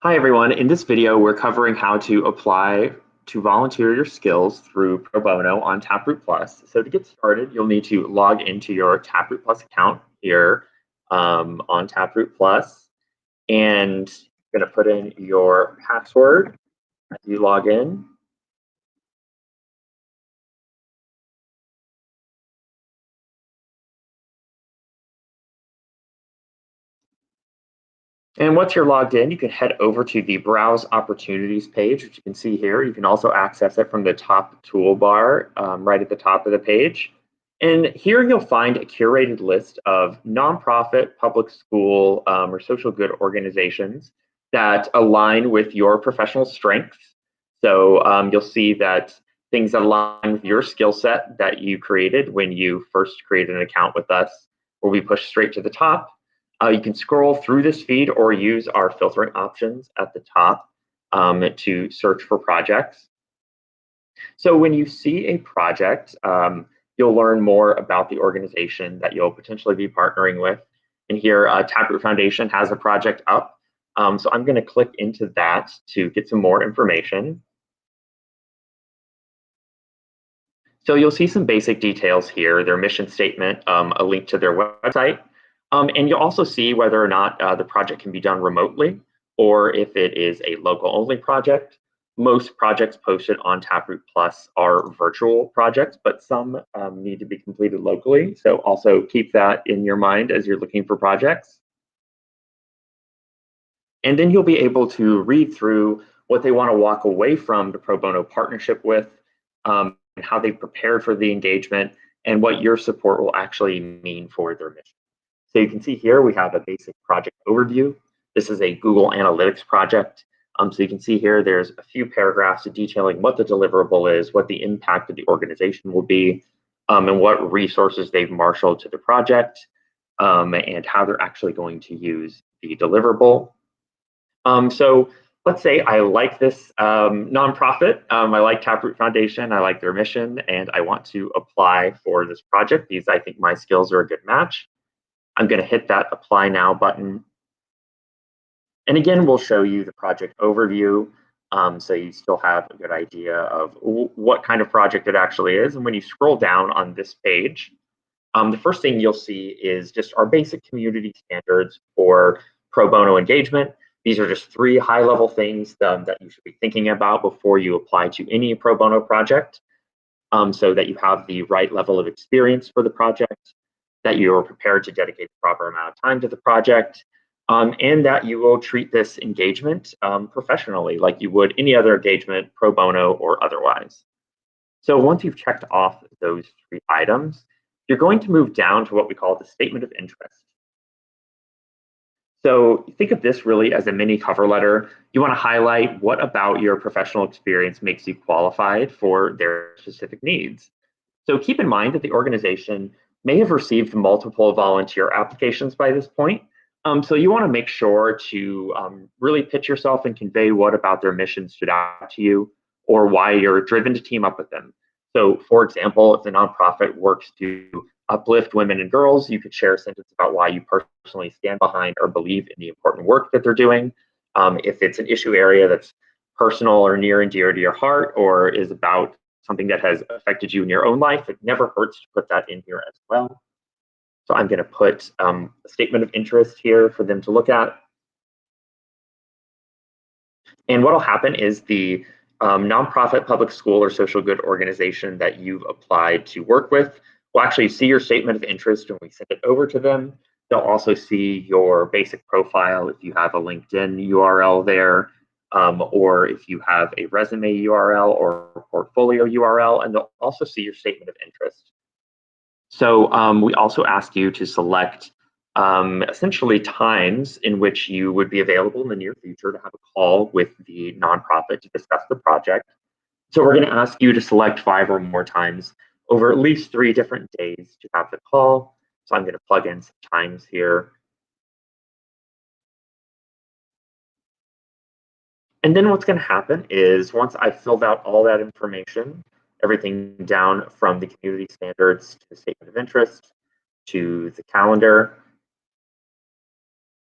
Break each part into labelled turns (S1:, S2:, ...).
S1: Hi everyone, in this video we're covering how to apply to volunteer your skills through pro bono on Taproot Plus. So to get started, you'll need to log into your Taproot Plus account here on Taproot Plus, and you're going to put in your password as you log in. And once you're logged in, you can head over to the Browse Opportunities page, which you can see here. You can also access it from the top toolbar right at the top of the page. And here you'll find a curated list of nonprofit, public school, or social good organizations that align with your professional strengths. So you'll see that things that align with your skill set that you created when you first created an account with us will be pushed straight to the top. You can scroll through this feed or use our filtering options at the top to search for projects. So when you see a project, you'll learn more about the organization that you'll potentially be partnering with. And here, Taproot Foundation has a project up. So I'm going to click into that to get some more information. So you'll see some basic details here, their mission statement, a link to their website, and you'll also see whether or not the project can be done remotely or if it is a local only project. Most projects posted on Taproot Plus are virtual projects, but some need to be completed locally. So also keep that in your mind as you're looking for projects. And then you'll be able to read through what they want to walk away from the pro bono partnership with, and how they prepared for the engagement, and what your support will actually mean for their mission. So you can see here we have a basic project overview. This is a Google Analytics project. So you can see here there's a few paragraphs detailing what the deliverable is, what the impact of the organization will be, and what resources they've marshaled to the project, and how they're actually going to use the deliverable. So let's say I like this nonprofit. I like Taproot Foundation. I like their mission, and I want to apply for this project because I think my skills are a good match. I'm going to hit that Apply Now button. And again, we'll show you the project overview, so you still have a good idea of what kind of project it actually is. And when you scroll down on this page, the first thing you'll see is just our basic community standards for pro bono engagement. These are just 3 high-level things that you should be thinking about before you apply to any pro bono project, so that you have the right level of experience for the project, that you're prepared to dedicate the proper amount of time to the project, and that you will treat this engagement professionally, like you would any other engagement, pro bono or otherwise. So once you've checked off those 3 items, you're going to move down to what we call the statement of interest. So think of this really as a mini cover letter. You want to highlight what about your professional experience makes you qualified for their specific needs. So keep in mind that the organization may have received multiple volunteer applications by this point. So you want to make sure to really pitch yourself and convey what about their mission stood out to you or why you're driven to team up with them. So for example, if the nonprofit works to uplift women and girls, you could share a sentence about why you personally stand behind or believe in the important work that they're doing. If it's an issue area that's personal or near and dear to your heart, or is about something that has affected you in your own life, it never hurts to put that in here as well. So I'm going to put a statement of interest here for them to look at. And what will happen is the nonprofit, public school, or social good organization that you've applied to work with will actually see your statement of interest when we send it over to them. They'll also see your basic profile if you have a LinkedIn URL there, or if you have a resume URL or portfolio URL, and they'll also see your statement of interest. So we also ask you to select essentially times in which you would be available in the near future to have a call with the nonprofit to discuss the project. So we're going to ask you to select 5 or more times over at least 3 different days to have the call. So I'm going to plug in some times here. And then what's going to happen is once I've filled out all that information, everything down from the community standards to the statement of interest to the calendar,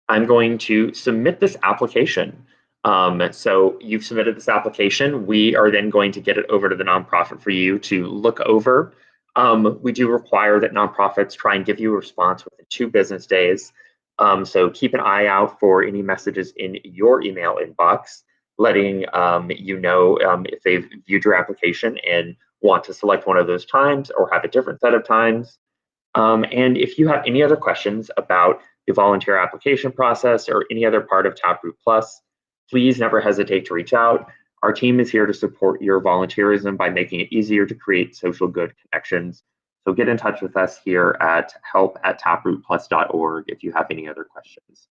S1: I'm going to submit this application. So you've submitted this application. We are then going to get it over to the nonprofit for you to look over. We do require that nonprofits try and give you a response within 2 business days. So keep an eye out for any messages in your email inbox, letting you know if they've viewed your application and want to select one of those times or have a different set of times. And if you have any other questions about the volunteer application process or any other part of Taproot Plus, please never hesitate to reach out. Our team is here to support your volunteerism by making it easier to create social good connections. So get in touch with us here at help@taprootplus.org if you have any other questions.